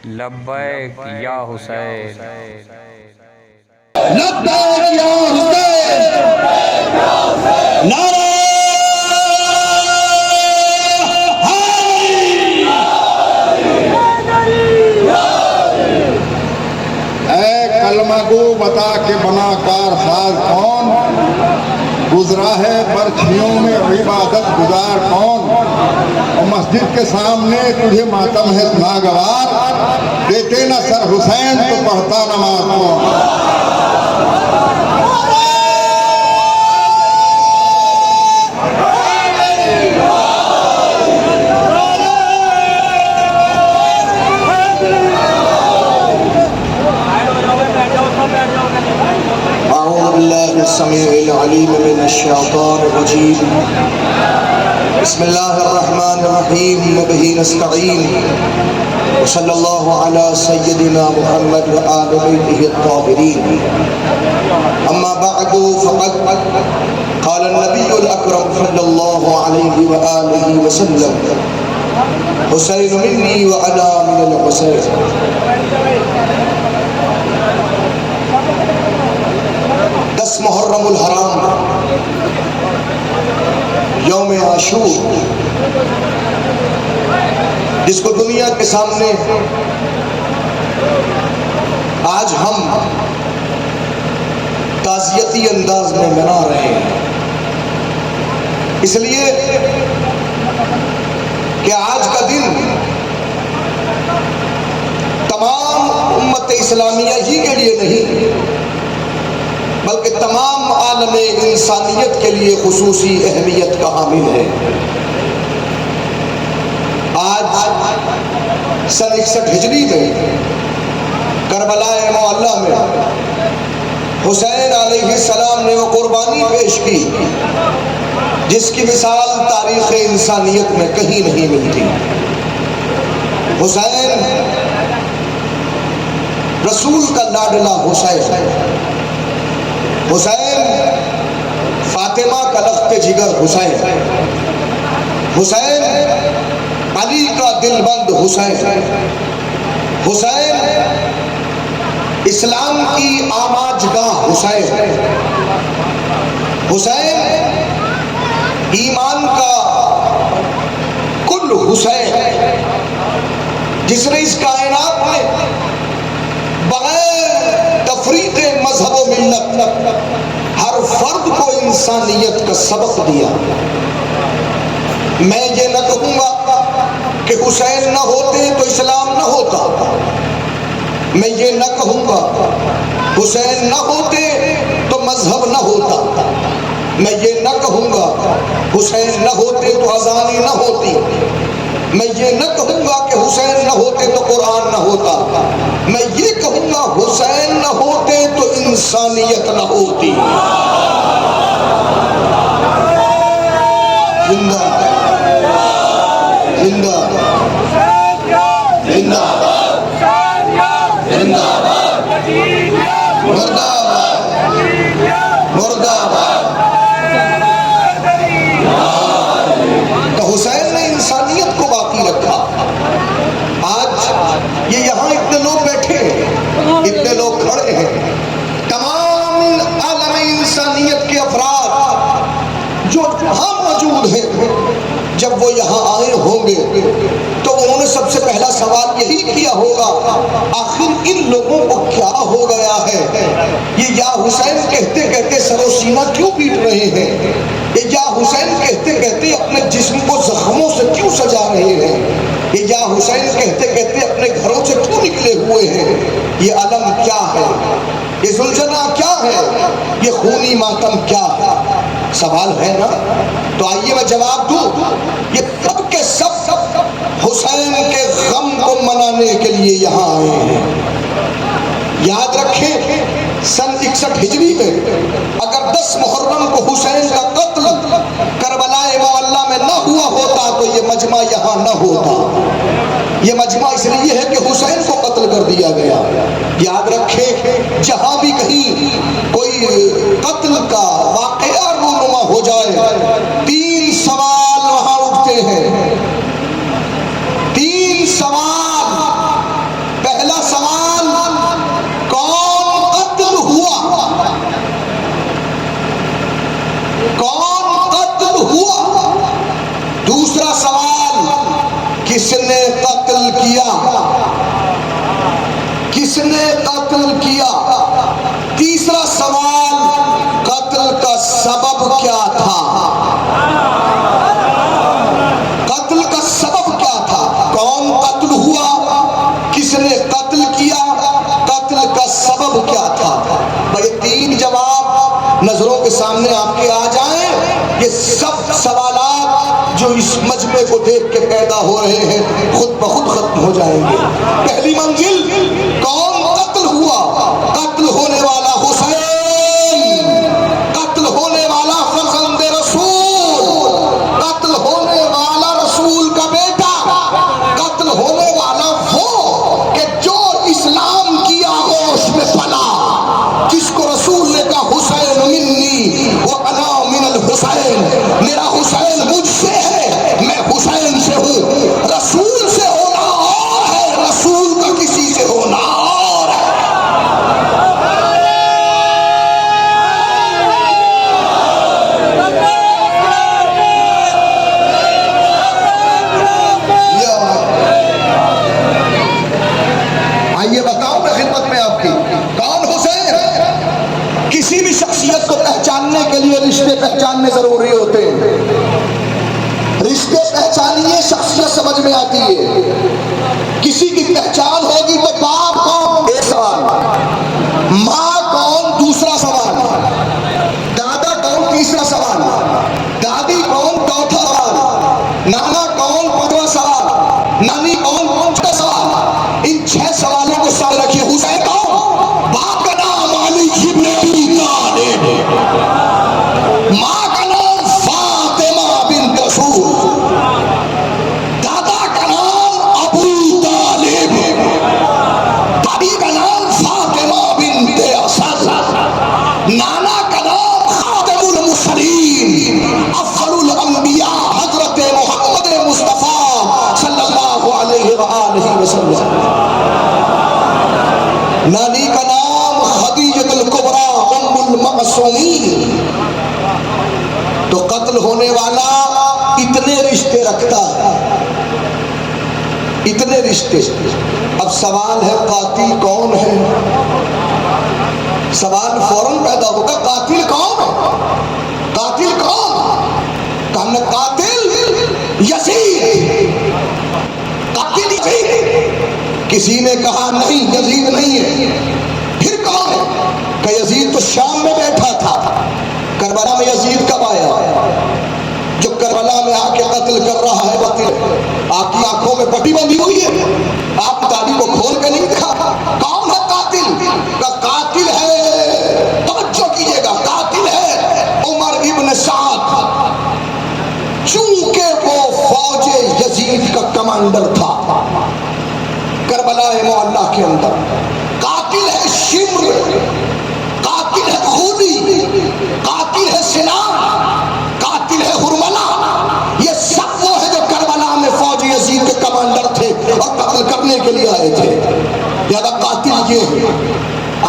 لبیک یا حسین، لبیک یا حسین، نعرہ اے کلمہ گو بتا کے بنا کار ساز کون، گزرا ہے برچھیوں میں عبادت گزار کون، اور مسجد کے سامنے تجھے ماتم ہے ناگوار، دیتے نہ سر حسین تو پڑھتا نماز کون۔ اعوذ باللہ السمیع العلیم من الشیطان الرجیم، بسم اللہ الرحمن الرحیم وبہ نستعین، وصلی اللہ علی سیدنا محمد وآل بیتہ الطاہرین، اما بعد فقد قال النبی الاکرم صلی اللہ علیہ وآلہ وسلم، حسین منی وعلا من الحسین۔ 10 محرم الحرام، یوم عاشور، جس کو دنیا کے سامنے آج ہم تعزیتی انداز میں منا رہے ہیں، اس لیے کہ آج کا دن تمام امت اسلامیہ ہی کے لیے نہیں بلکہ تمام عالم انسانیت کے لیے خصوصی اہمیت کا حامل ہے۔ آج سن 61 ہجری میں کربلا معلیٰ میں حسین علیہ السلام نے وہ قربانی پیش کی جس کی مثال تاریخ انسانیت میں کہیں نہیں ملتی۔ حسین رسول کا لاڈلا حسین، حسین فاطمہ کا لخت جگر حسین، حسین علی کا دل بند حسین، حسین اسلام کی آماج گاہ حسین، حسین ایمان کا کل حسین، جس نے اس کائنات میں بغیر تفریق مذہب و ملت ہر فرد کو انسانیت کا سبق دیا۔ میں یہ نہ کہوں گا کہ حسین نہ ہوتے تو اسلام نہ ہوتا، میں یہ نہ کہوں گا حسین نہ ہوتے تو مذہب نہ ہوتا، میں یہ نہ کہوں گا حسین نہ ہوتے تو اذان نہ ہوتی، میں یہ نہ کہوں گا کہ حسین نہ ہوتے تو قرآن نہ ہوتا، میں یہ کہوں گا حسین نہ ہوتے تو انسانیت نہ ہوتی۔ زندہ زندہ زندہ زندہ مردہ مردہ۔ تو حسین نے انسانیت کو باقی رکھا۔ آج یہ یہاں اتنے لوگ بیٹھے ہیں، اتنے لوگ کھڑے ہیں، تمام عالم انسانیت کے افراد جو ہاں موجود ہیں، جب وہ یہاں آئے ہوں گے تو انہوں نے سب سے پہلا سوال یہی کیا ہوگا، آخر ان لوگوں کو کیا ہو گیا ہے؟ یہ یا حسین کہتے کہتے سر و سینہ کیوں پیٹ رہے ہیں؟ یہ یا حسین کہتے کہتے اپنے جسم کو زخموں سے کیوں سجا رہے ہیں؟ یہ یا حسین کہتے کہتے اپنے گھروں سے کیوں نکلے ہوئے ہیں؟ یہ علم کیا ہے؟ یہ زلجنا کیا ہے؟ یہ خونی ماتم کیا ہے؟ سوال ہے نا؟ تو آئیے میں جواب دوں، یہ سب کے سب حسین کے غم کو منانے کے لیے یہاں آئے ہیں۔ یاد رکھیں سن 61 ہجری میں اگر 10 محرم کو حسین کا قتل کربلا معلیٰ میں نہ ہوا ہوتا تو یہ مجمع یہاں نہ ہوتا۔ یہ مجمع اس لیے ہے کہ حسین کو قتل کر دیا گیا۔ یاد رکھیں جہاں بھی کہیں کوئی قتل کا واقعہ رونما ہو جائے، 3 سوال وہاں اٹھتے ہیں، 3 سوال قتل کیا؟ تیسرا سوال، قتل کا سبب کیا تھا؟ قتل کا سبب کیا تھا؟ کون قتل ہوا؟ کس نے قتل کیا؟ قتل کا سبب کیا تھا؟ بھائی تین جواب نظروں کے سامنے آپ کے آ جائیں، یہ سب سوالات جو اس مجمع کو دیکھ کے پیدا ہو رہے ہیں خود بخود ختم ہو جائیں گے۔ پہلی منزل، کون قتل ہوا؟ قتل ہونے والا حسین، قتل ہونے والا فرزند رسول، قتل ہونے والا رسول کا بیٹا، قتل ہونے والا وہ کہ جو اسلام کی آغوش میں پلا، جس کو رسول نے کہا حسین منی وانا من الحسین، میرا حسین مجھ سے ہے، میں حسین سے ہوں۔ رسول سے ہونا اور ہے، رسول کا کسی سے ہونا اور ہے۔ آئیے بتاؤں میں خدمت میں آپ کی، کون حسین؟ کسی بھی شخصیت کو پہچاننے کے لیے رشتے پہچاننے ضروری ہوتے ہیں۔ رشتے پہچانیے، شخصیت سمجھ میں آتی ہے۔ کسی کی پہچان ہوگی تو باپ کون؟ ایک سوال، ماں کون؟ دوسرا سوال، دادا کون؟ تیسرا سوال، دادی کون؟ چوتھا سوال، نانا کون؟ پانچواں سوال، نانی کون؟ چھٹا سوال۔ ان 6 سوالوں کو سامنے رکھیے۔ حسین کون؟ باپ کا نام علی ابن ابی طالب، ماں کا نام فاطمہ بنت رسول، دادا کا نام ابو طالب، دادی کا نام فاطمہ بنت اسد، نانا کا نام خاتم المرسلین افضل الانبیاء حضرت محمد مصطفیٰ صلی اللہ علیہ وآلہ وسلم، نانی کا نام خدیجۃ الکبریٰ ام المعصومین۔ تو قتل ہونے والا اتنے رشتے رکھتا ہے، اتنے رشتے۔ اب سوال ہے قاتل کون ہے؟ سوال فوراً پیدا ہوگا، قاتل کون ہے؟ قاتل کون؟ ہم نے قاتل یزید، قاتل یزید۔ کسی نے کہا نہیں یزید نہیں ہے، پھر کون ہے؟ کہ یزید تو شام میں بیٹھا تھا۔ کربلا میں یزید کب آیا؟ جو کربلا میں آ کے قتل کر رہا ہے قاتل، آپ کی آنکھوں میں پٹی بندھی ہوئی ہے، آپ داڑھی کو کھول کے نہیں دکھا۔ کون ہے قاتل؟ کا قاتل ہے، توجہ کیجئے گا، قاتل ہے عمر ابن سعد، چونکہ وہ فوج یزید کا کمانڈر تھا کربلا معلی کے اندر۔ قاتل ہے شمر، قاتل ہے خودی، قاتل ہے سنان، قاتل ہے ہرملا۔ یہ سب وہ ہے جو کربلا میں فوج یزید کے کمانڈر تھے اور قتل کرنے کے لیے آئے تھے۔ لہذا قاتل یہ ہے۔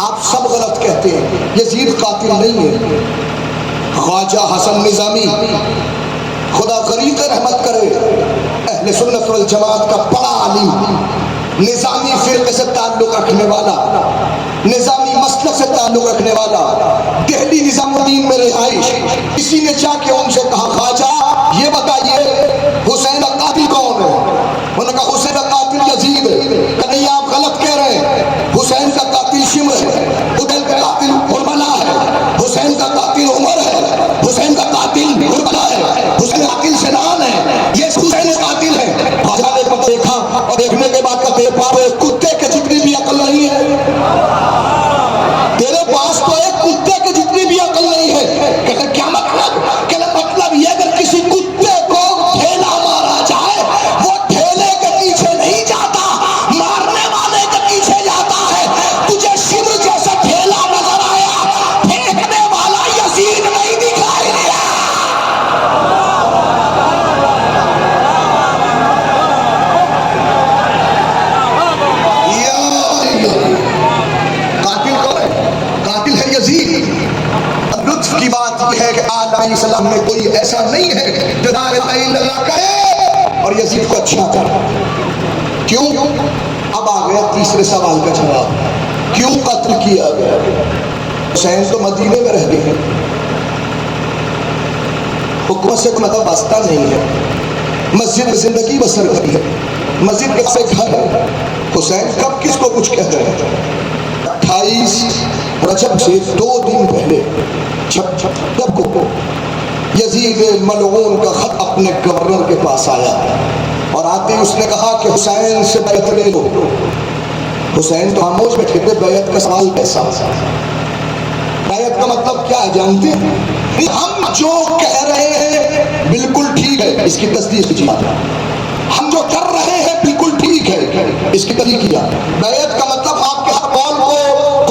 آپ سب غلط کہتے ہیں، یزید قاتل نہیں ہے۔ خواجہ حسن نظامی، خدا غریق رحمت کرے، اہل سنت والجماعت کا بڑا عالم، نظامی فرقے سے تعلق رکھنے والا، نظامی مسلک سے تعلق رکھنے والا، دہلی نظام الدین میں رہائش۔ کسی نے جا کے ان سے کہا خواجہ یہ بتائیے حسین کا قاتل کون ہے؟ انہوں نے کہا حسین کا قاتل یزید ہے۔ کہ نہیں آپ غلط کہہ رہے ہیں، حسین کا قاتل شمر ہے، حسین کا قاتل حرملا ہے، حسین کا قاتل عمر ہے، حسین کا قاتل حرملا ہے، حسین کا قاتل سنان ہے، یہ حسین قاتل ہے۔ خواجہ نے دیکھا اور دیکھنے کے بعد کہتے کتے کے جتنی بھی عقل نہیں ہے، تیرے پاس تو ایک کتے کے جتنی بھی عقل نہیں ہے۔ کہتے کیا مطلب؟ کہتے مطلب یہ اگر کسی کتے کو ڈھیلا مارا جائے، وہ ڈھیلے کے پیچھے نہیں جاتا، مارنے والے کے پیچھے جاتا ہے۔ تجھے شمر جیسا ڈھیلا نظر آیا، پھینکنے والا یزید نہیں دکھائی دیا۔ لطف کی بات یہ ہے کہ آل علیہ السلام میں کوئی ایسا نہیں ہے جو لا الہ الا اللہ کہے اور یزید کو اچھا کرے۔ کیوں؟ اب آ گیا تیسرے سوال کا جواب، کیوں قتل کیا گیا؟ حسین تو مدینے میں رہ گئے، حکومت سے مطلب واسطہ نہیں ہے، مسجد میں زندگی بسر کری ہے، مسجد کے سے گھر ہے۔ حسین کب کس کو کچھ کہہ رہے ہیں؟ 28 رجب سے 2 دن پہلے جب کو یزید ملعون کا خط اپنے گورنر کے پاس آیا اور آتے اس نے کہا کہ حسین سے بیعت لے لو۔ حسین تو خاموش بیٹھے تھے، بیعت کا سوال کیسا؟ بیعت کا مطلب کیا ہے جانتے ہیں؟ ہم جو کہہ رہے ہیں بالکل ٹھیک ہے، اس کی تصدیق کیجیے۔ ہم جو کر رہے ہیں بالکل ٹھیک ہے، اس کی تصدیق کیجیے۔ بیعت کا مطلب آپ کے ہر قول کو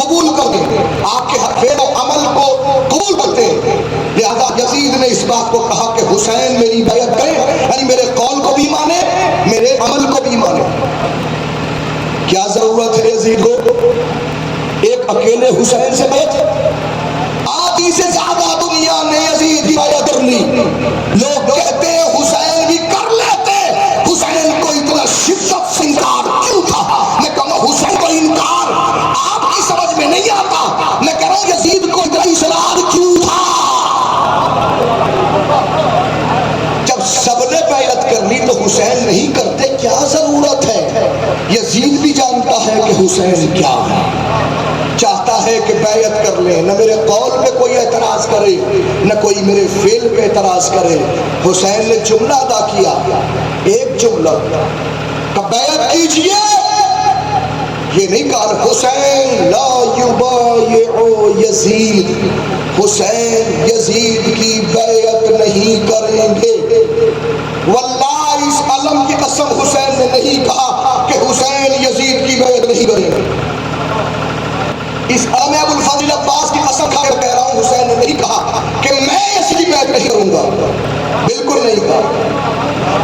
قبول کر دیں، آپ کے ہر فعل و عمل کو قبول کرتے ہیں۔ لہذا یزید نے اس بات کو کہا کہ حسین میری بیعت کرے، یعنی میرے قول کو بھی مانے، میرے عمل کو بھی مانے۔ کیا ضرورت ہے یزید کو ایک اکیلے حسین سے بیعت؟ آدھی سے زیادہ دنیا نے یزید کی بیعت کر لی۔ لوگ کہتے ہیں حسین بھی کر لیتے، حسین کو اتنا شدت سے انکار کیوں تھا؟ میں کہوں گا حسین کو انکار آپ کی سمجھ میں نہیں آتا، میں کہہ رہا ہوں یزید کو اتنا اصرار کیوں تھا؟ جب سب نے بیعت کر لی تو حسین نہیں کرتے، کیا ضرورت ہے؟ یزید بھی جانتا ہے کہ حسین کیا ہے، چاہتا ہے کہ بیعت کر لیں، نہ میرے قول پہ کوئی اعتراض کرے نہ کوئی میرے فعل پہ اعتراض کرے۔ حسین نے جملہ ادا کیا، ایک جملہ کہ بیعت کیجئے، یہ نہیں کہا حسین لا یبایع یزید، حسین یزید کی بیعت نہیں کریں گے۔ واللہ اس علم کی قسم حسین نے نہیں کہا کہ حسین یزید کی بیعت نہیں کریں گے۔ اس علم ابو الفضل عباس کی قسم کھا کر کہہ رہا ہوں حسین نے نہیں کہا کہ میں یزید کی بیعت نہیں کروں گا، بالکل نہیں کہا۔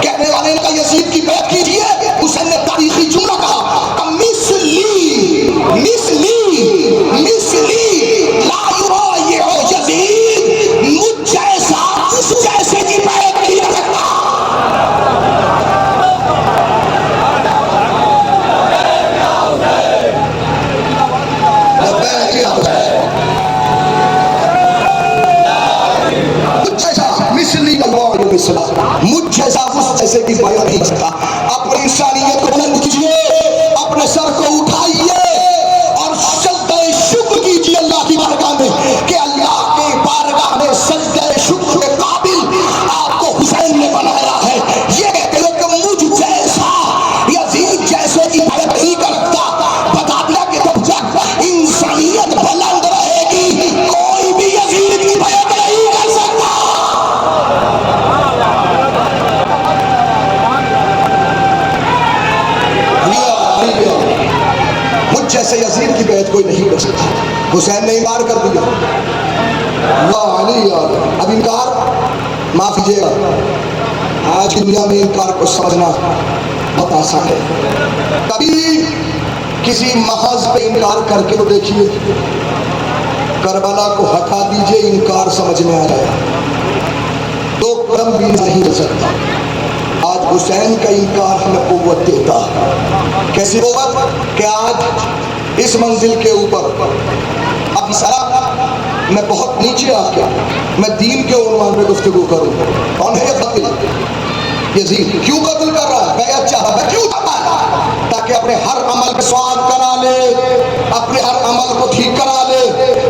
کہنے والے نے کہا یزید کی بیعت کیجئے، حسین نے تاریخی جملہ کہا کہ مثلی لا یبایع یزید، مجھ جیسا اس جیسے کی بیعت نہیں کر سکتا۔ مجھ جیسا اس جیسے کی بیعت نہیں سکتا۔ اپنی انسانیت کو بلند کیجئے، اپنے سر کو اٹھائیے اور سجدہ شکر کیجئے اللہ کی بارگاہ میں کہ اللہ کی بارگاہ میں سجدہ شکر کے قابل آپ کو حسین نے بنایا ہے۔ یہ کہتے ہیں کہ مجھ جیسا یزید جیسے کی بیعت نہیں کرتا، بتا دیا کہ جب تک انسانیت بلند رہے گی کوئی بھی یزید کی بیعت نہیں کر سکتا۔ مجھ جیسے یزید کی بیعت کوئی نہیں کر سکتا۔ حسین نے انکار کر دیا۔ اللہ علی اب انکار معاف کیجیے گا، آج کی دنیا میں انکار کو سمجھنا بہت آسان ہے۔ کبھی کسی محض پہ انکار کر کے تو دیکھیے، کربلا کو ہٹا دیجئے انکار سمجھ میں آ جائے، دو قدم بھی نہیں رہ سکتا۔ آج حسین کا انکار ہمیں قوت دیتا ہے۔ کیسی قوت کہ آج اس منزل کے اوپر اب سارا میں بہت نیچے آ کے میں دین کے عنوان پہ گفتگو کروں۔ کون ہے یہ قاتل؟ یزید کیوں قتل کر رہا ہے؟ بیعت چاہ رہا ہے، کیوں چاہتا ہے؟ تاکہ اپنے ہر عمل پہ سوال کرا لے، اپنے ہر عمل کو ٹھیک کرا لے،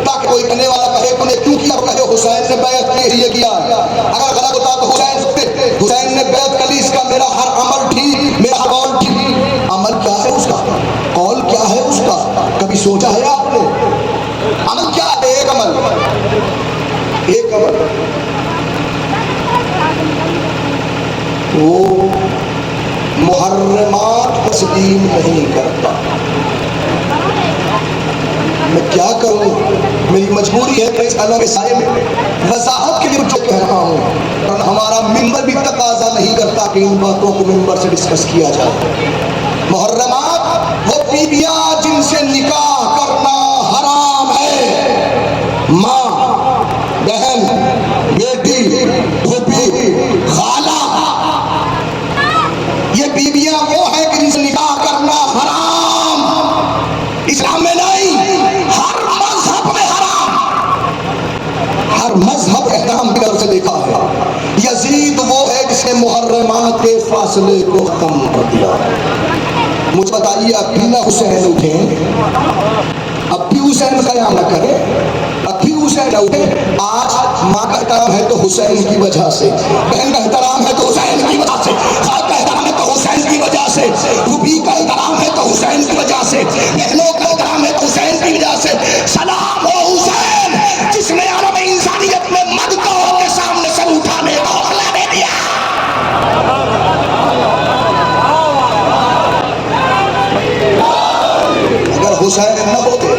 تاکہ کوئی کہنے والا کہے تو نے کیوں کیا، کہے حسین نے بیعت کے لیے کیا۔ اگر غلط ہوتا تو حسین نے بیعت کر لی، اس کا میرا ہر عمل ٹھیک، میرا ہر قول ٹھیک۔ عمل کیا ہے اس کا؟ قول کیا ہے اس کا؟ کبھی سوچا ہے آپ نے؟ عمل کیا ہے؟ ایک عمل وہ محرمات تسلیم نہیں کرتا۔ میں کیا کروں، میری مجبوری ہے کہ اس اللہ کے سائے میں وضاحت کے لیے مجھے کہہ رہا ہوں، اور ہمارا ممبر بھی تقاضا نہیں کرتا کہ ان باتوں کو ممبر سے ڈسکس کیا جائے۔ محرمات وہ بیویاں جن سے نکاح کرنا حرام ہے، ماں، بہن، بیٹی، پھوپھی، خالہ، یہ بیویاں وہ ہیں کہ جن سے نکاح کرنا حرام، اسلام میں نہیں۔ فاصلے کو کم کر دیا۔ مجھے بتائیے اب بھی نہ حسین اٹھیں، اب بھی حسین قیام نہ کرے، اب بھی حسین نہ اٹھے۔ آج ماں کا احترام ہے تو حسین کی وجہ سے، بہن کا احترام ہے تو حسین کی وجہ سے، خالد کا احترام ہے تو حسین کی وجہ سے، روبی کا احترام ہے تو حسین کی وجہ سے، بہنوں کا احترام ہے تو حسین کی وجہ سے۔ سلام ہو حسین جس نے عالم انسانیت میں مددوں کے سامنے سر اٹھانے کا حوصلہ دے دیا۔ اگر حسین نہ ہوتے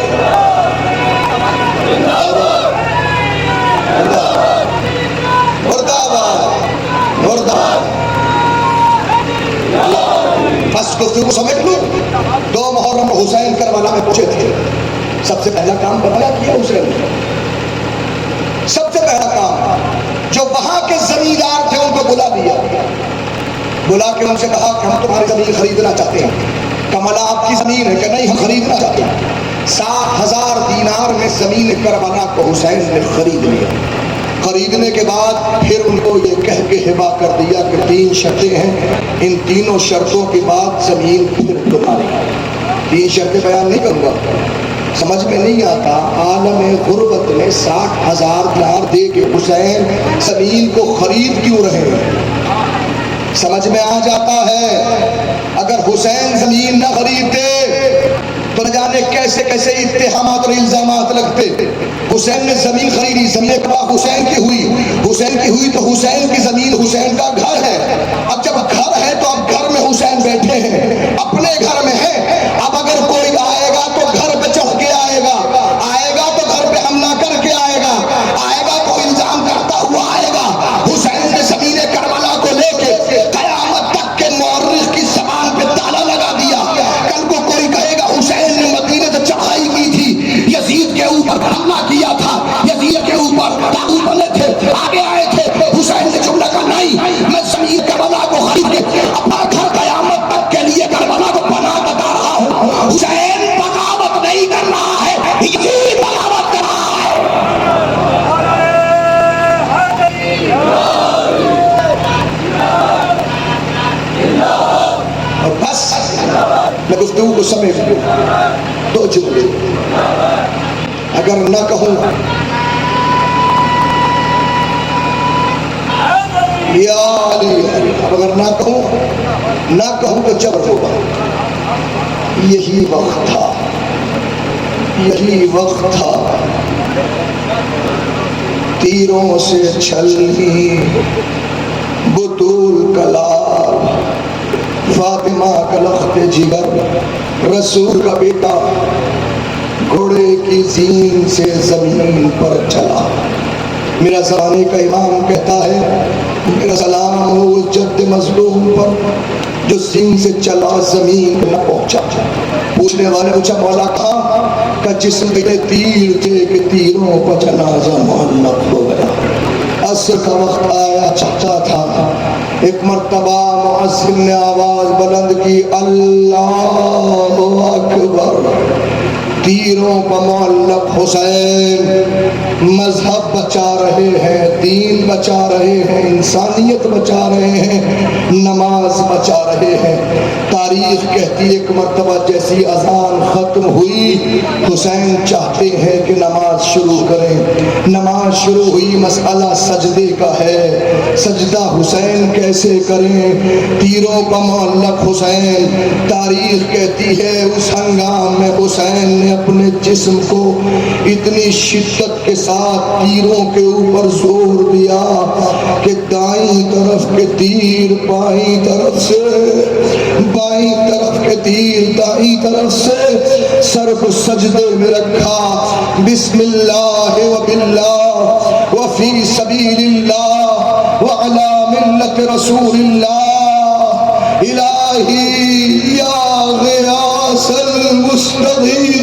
بس گفتگو سمجھ لوں۔ 2 محرم حسین کربلا میں پہنچے تھے، سب سے پہلا کام بتایا کیا حسین نے، سب سے پہلا کام جو وہاں کے زمیندار تھے ان کو بلا دیا، بلا کے ان سے کہا کہ ہم تمہاری زمین خریدنا چاہتے ہیں۔ کملا آپ کی زمین ہے کہ نہیں، ہم خریدنا چاہتے ہیں۔ 7,000 دینار میں زمین کربلا کو حسین نے خرید لیا۔ خریدنے کے بعد پھر ان کو یہ کہہ کے ہبا کر دیا کہ 3 شرطیں ہیں، ان تینوں شرطوں کے بعد زمین پھر تمہاری۔ 3 شرطیں بیان نہیں کروں گا، سمجھ میں نہیں آتا عالم غربت میں 60,000 دینار دے کے حسین زمین کو خرید کیوں رہے ہیں؟ سمجھ میں آ جاتا ہے اگر حسین زمین نہ خریدتے تو نہ جانے کیسے کیسے اتہامات اور الزامات لگتے۔ حسین نے زمین خریدی، زمین کا حسین کی ہوئی، حسین کی ہوئی تو حسین کی زمین حسین کا گھر ہے۔ اب جب گھر ہے تو اب گھر میں حسین بیٹھے ہیں، اپنے گھر میں ہیں۔ اب اگر کوئی آئے گا تو گھر پہ چڑھ کے آئے گا، آئے گا تو گھر پہ حملہ کر کے آئے گا، آئے گا تو الزام کرتا ہوا آئے گا۔ حسین نے زمین کربلا کو لے کے قیامت تک کے مورخ کی زبان پہ تالا لگا دیا۔ کل کو کوئی کہے گا حسین نے مدینے سے چڑھائی کی تھی، یزید کے اوپر حملہ کیا تھا، یزید کے اوپر تاغوت بنے تھے، آگے آئے تھے، حسین نے جملہ کہا نہیں، میں زمین کربلا کو خرید کے اپنا گھر قیامت تک کے لیے کربلا کو بنا بتا رہا ہوں۔ حسین بغاوت نہیں کر رہا ہے، یہ بغاوت کر رہا ہے۔ اور بس میں گفتگو کو سمیٹ لوں، 2 جملے اگر نہ کہوں یا علی، اب اگر نہ کہوں تو جبر ہوگا۔ یہی وقت تھا، یہی وقت تھا، تیروں سے چھلنی بطول کا لال، فاطمہ کا لخت جگر، رسول کا بیٹا گھوڑے کی زین سے زمین پر چلا۔ میرا زمانے کا امام کہتا ہے میرا سلام ہو اس جد مظلوم پر جو زین سے چلا زمین نہ پہنچا۔ پوچھنے والے پوچھا مولا کہاں کا جسم میں تیر تھے کہ تیروں کا جنازہ معلق ہو گیا۔ عصر کا وقت آیا چکتا تھا، ایک مرتبہ مؤذن نے آواز بلند کی اللہ اکبر، تیروں پر معلق حسین مذہب بچا رہے ہیں، دین بچا رہے ہیں، انسانیت بچا رہے ہیں، نماز بچا رہے ہیں۔ تاریخ کہتی ایک مرتبہ جیسی اذان ختم ہوئی حسین چاہتے ہیں کہ نماز شروع کریں۔ نماز شروع ہوئی، مسئلہ سجدے کا ہے، سجدہ حسین کیسے کریں، تیروں کا معلق حسین۔ تاریخ کہتی ہے اس ہنگام میں حسین نے اپنے جسم کو اتنی شدت کے ساتھ تیروں کے اوپر زور دیا کہ دائیں طرف کے تیر بائیں طرف سے، بائیں طرف کے تیر دائیں طرف سے، سر کو سجدے میں رکھا، بسم اللہ و باللہ وفی سبیل اللہ وعلی ملت رسول اللہ، الہی یا غیاث المستغیث